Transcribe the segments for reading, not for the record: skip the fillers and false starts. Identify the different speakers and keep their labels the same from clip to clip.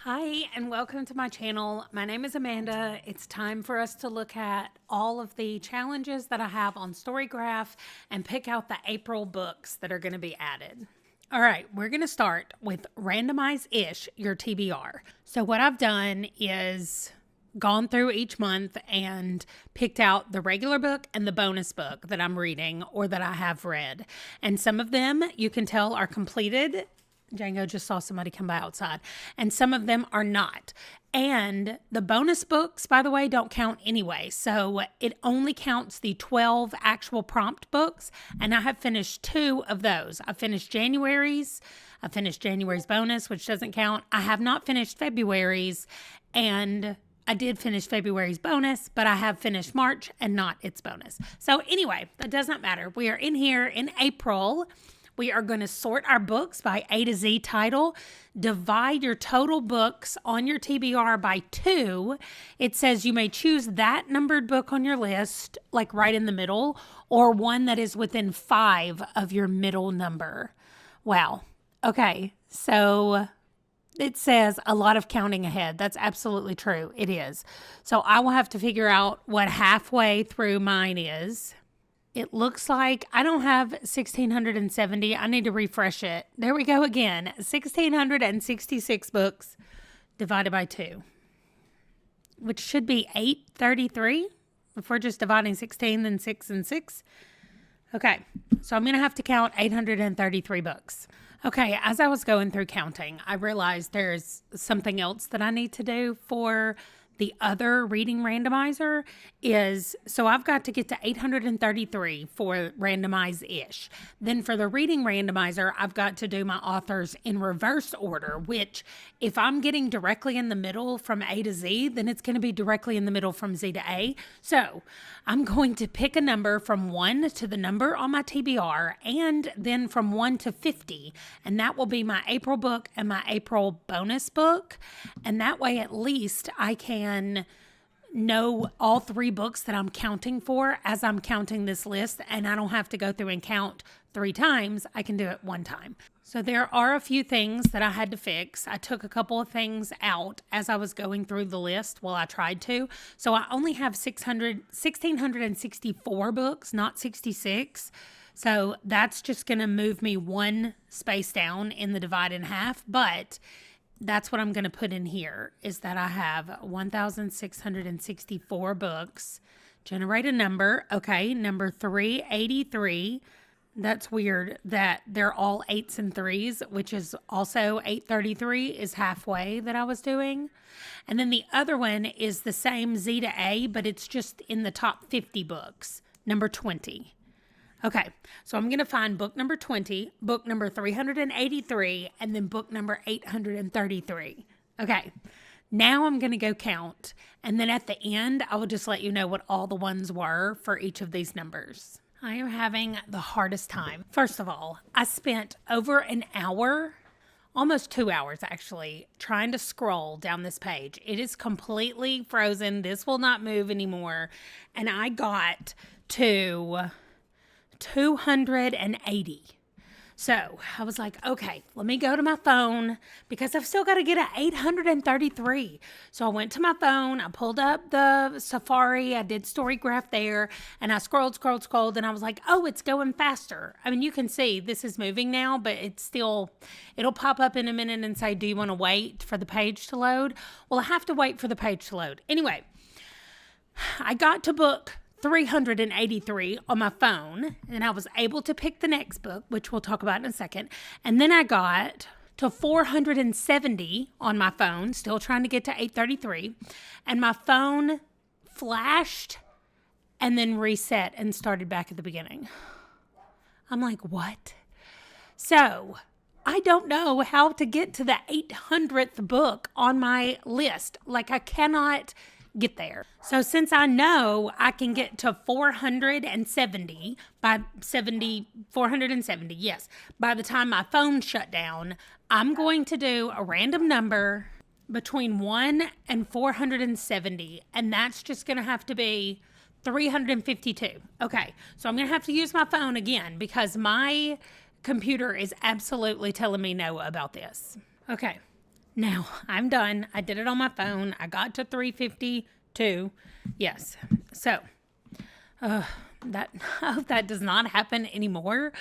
Speaker 1: Hi, and welcome to my channel. My name is Amanda. It's time for us to look at all of the challenges that I have on Storygraph and pick out the April books that are going to be added. All right, we're going to start with Randomize-ish your TBR. So what I've done is gone through each month and picked out the regular book and the bonus book that I'm reading or that I have read. And some of them you can tell are completed. Django just saw somebody come by outside. And some of them are not. And the bonus books, by the way, don't count anyway. So it only counts the 12 actual prompt books. And I have finished 2 of those. I finished January's bonus, which doesn't count. I have not finished February's. And I did finish February's bonus, but I have finished March and not its bonus. So anyway, that does not matter. We are in here in April. We are going to sort our books by A to Z title. Divide your total books on your TBR by 2. It says you may choose that numbered book on your list, like right in the middle, or one that is within 5 of your middle number. Wow. Okay. So it says a lot of counting ahead. That's absolutely true. It is. So I will have to figure out what halfway through mine is. It looks like I don't have 1,670. I need to refresh it. There we go again. 1,666 books divided by 2, which should be 833 if we're just dividing 16, then 6 and 6. Okay, so I'm going to have to count 833 books. Okay, as I was going through counting, I realized there's something else that I need to do for the other reading randomizer is, so I've got to get to 833 for randomize-ish. Then for the reading randomizer, I've got to do my authors in reverse order, which if I'm getting directly in the middle from A to Z, then it's going to be directly in the middle from Z to A. So I'm going to pick a number from 1 to the number on my TBR and then from 1 to 50. And that will be my April book and my April bonus book. And that way at least I can know all 3 books that I'm counting for as I'm counting this list, and I don't have to go through and count 3 times. I can do it 1 time. So there are a few things that I had to fix. I took a couple of things out as I was going through the list. Well, I tried to. So I only have 1,664 books, not 66. So that's just going to move me 1 space down in the divide in half, but that's what I'm going to put in here is that I have 1,664 books. Generate a number. Okay, number 383. That's weird that they're all 8s and 3s, which is also 833 is halfway that I was doing. And then the other one is the same Z to A, but it's just in the top 50 books. Number 20. Okay, so I'm going to find book number 20, book number 383, and then book number 833. Okay, now I'm going to go count, and then at the end, I will just let you know what all the ones were for each of these numbers. I am having the hardest time. First of all, I spent over an hour, almost 2 hours actually, trying to scroll down this page. It is completely frozen. This will not move anymore, and I got to 280. So I was like, okay, let me go to my phone because I've still got to get at 833. So I went to my phone, I pulled up the Safari, I did Storygraph there, and I scrolled, and I was like, oh, it's going faster. I mean, you can see this is moving now, but it'll pop up in a minute and say, do you want to wait for the page to load? Well, I have to wait for the page to load. Anyway, I got to book 383 on my phone, and I was able to pick the next book, which we'll talk about in a second. And then I got to 470 on my phone, still trying to get to 833, and my phone flashed and then reset and started back at the beginning. I'm like, what? So I don't know how to get to the 800th book on my list. Like, I cannot get there. So since I know I can get to 470 by 470, yes, by the time my phone shut down, I'm going to do a random number between 1 and 470, and that's just going to have to be 352. Okay, so I'm going to have to use my phone again because my computer is absolutely telling me no about this. Okay, Now, I'm done. I did it on my phone. I got to 352. Yes. So, that I hope that does not happen anymore.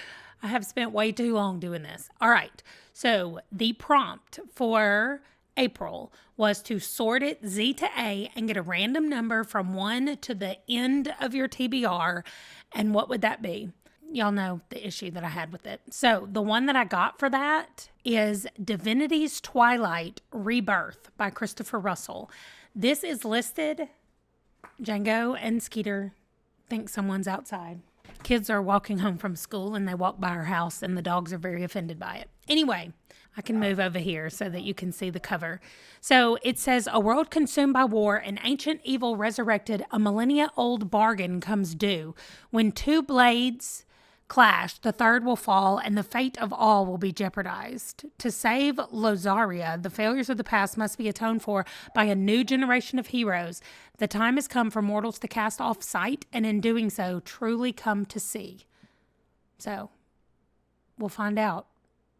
Speaker 1: I have spent way too long doing this. All right. So, the prompt for April was to sort it Z to A and get a random number from 1 to the end of your TBR. And what would that be? Y'all know the issue that I had with it. So the one that I got for that is Divinity's Twilight Rebirth by Christopher Russell. This is listed. Django and Skeeter think someone's outside. Kids are walking home from school and they walk by our house and the dogs are very offended by it. Anyway, I can move over here so that you can see the cover. So it says, a world consumed by war, an ancient evil resurrected, a millennia-old bargain comes due. When two blades clash, the third will fall, and the fate of all will be jeopardized. To save Lozaria, the failures of the past must be atoned for by a new generation of heroes. The time has come for mortals to cast off sight, and in doing so, truly come to see. So, we'll find out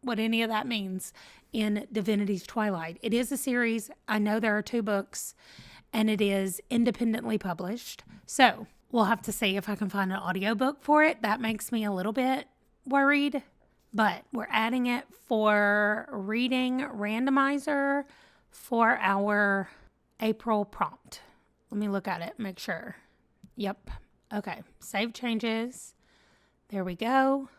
Speaker 1: what any of that means in Divinity's Twilight. It is a series. I know there are 2 books, and it is independently published. So, we'll have to see if I can find an audiobook for it. That makes me a little bit worried, but we're adding it for reading randomizer for our April prompt. Let me look at it, make sure. Yep. Okay. Save changes. There we go.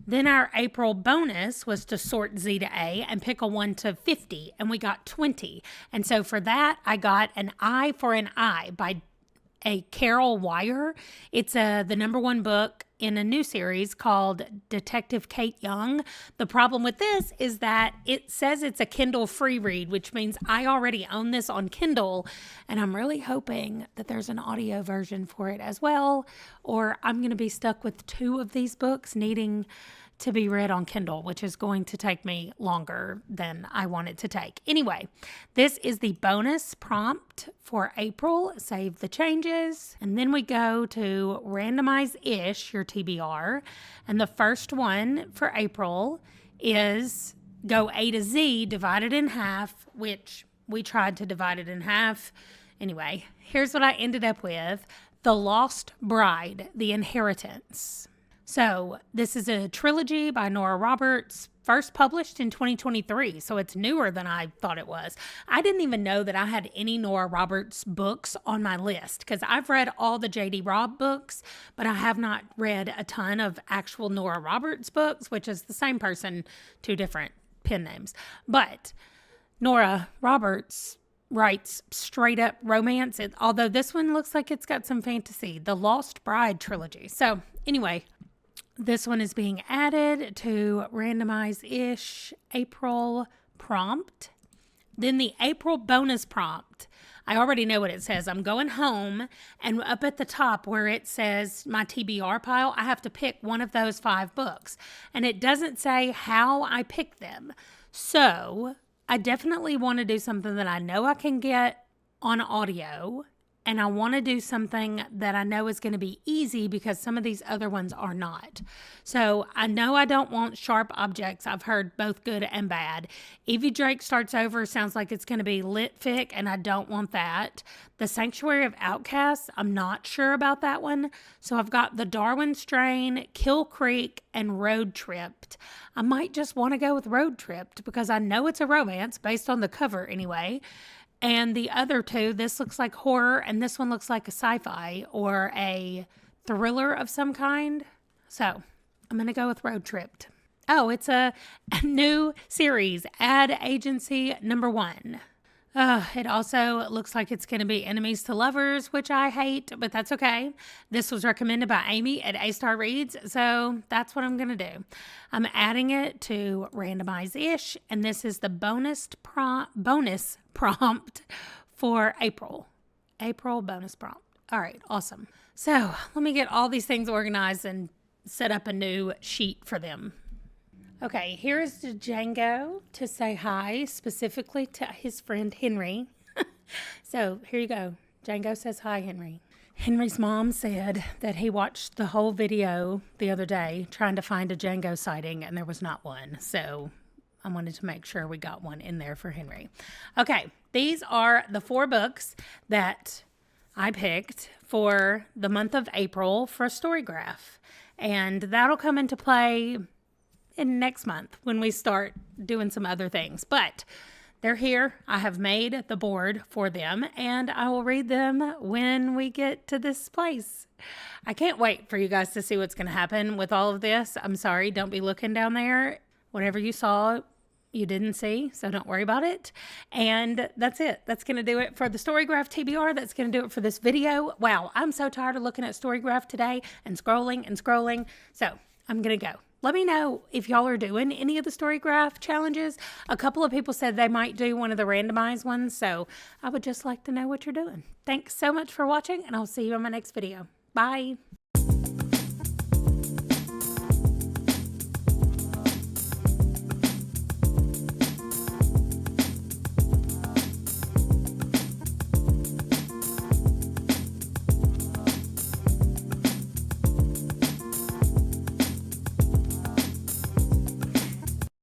Speaker 1: Then our April bonus was to sort Z to A and pick a 1 to 50, and we got 20. And so for that, I got An Eye for an Eye by a Carol Wire. It's the #1 book in a new series called Detective Kate Young. The problem with this is that it says it's a Kindle free read, which means I already own this on Kindle, and I'm really hoping that there's an audio version for it as well, or I'm going to be stuck with 2 of these books needing to be read on Kindle, which is going to take me longer than I want it to take. Anyway, this is the bonus prompt for April. Save the changes. And then we go to randomize-ish, your TBR. And the first one for April is go A to Z divided in half, which we tried to divide it in half. Anyway, here's what I ended up with. The Lost Bride, The Inheritance. So this is a trilogy by Nora Roberts, first published in 2023, so it's newer than I thought it was. I didn't even know that I had any Nora Roberts books on my list because I've read all the J.D. Robb books, but I have not read a ton of actual Nora Roberts books, which is the same person, 2 different pen names. But Nora Roberts writes straight up romance, although this one looks like it's got some fantasy, the Lost Bride trilogy. So anyway, this one is being added to randomize-ish April prompt. Then the April bonus prompt. I already know what it says. I'm going home, and up at the top where it says my TBR pile, I have to pick one of those 5 books. And it doesn't say how I pick them. So I definitely want to do something that I know I can get on audio, and I want to do something that I know is going to be easy because some of these other ones are not. So I know I don't want sharp objects. I've heard both good and bad. Evie Drake Starts Over sounds like it's going to be lit fic, and I don't want that. The Sanctuary of Outcasts, I'm not sure about that one. So I've got The Darwin Strain, Kill Creek, and Road Tripped. I might just want to go with Road Tripped because I know it's a romance based on the cover anyway. And the other 2, this looks like horror, and this one looks like a sci-fi or a thriller of some kind. So I'm going to go with Road Tripped. Oh, it's a new series, Ad Agency #1. It also looks like it's going to be Enemies to Lovers, which I hate, but that's okay. This was recommended by Amy at A-Star Reads, so that's what I'm going to do. I'm adding it to randomize-ish, and this is the bonus prompt for April. April bonus prompt. All right, awesome. So let me get all these things organized and set up a new sheet for them. Okay, here is Django to say hi, specifically to his friend Henry. So here you go. Django says hi, Henry. Henry's mom said that he watched the whole video the other day trying to find a Django sighting, and there was not one. So I wanted to make sure we got one in there for Henry. Okay, these are the 4 books that I picked for the month of April for Storygraph. And that'll come into play in next month when we start doing some other things. But they're here. I have made the board for them, and I will read them when we get to this place. I can't wait for you guys to see what's going to happen with all of this. I'm sorry, don't be looking down there. Whatever you saw, you didn't see, so don't worry about it. And that's it. That's going to do it for the Storygraph TBR. That's going to do it for this video. Wow, I'm so tired of looking at Storygraph today and scrolling. So I'm going to go. Let me know if y'all are doing any of the Storygraph challenges. A couple of people said they might do one of the randomized ones, so I would just like to know what you're doing. Thanks so much for watching, and I'll see you in my next video. Bye.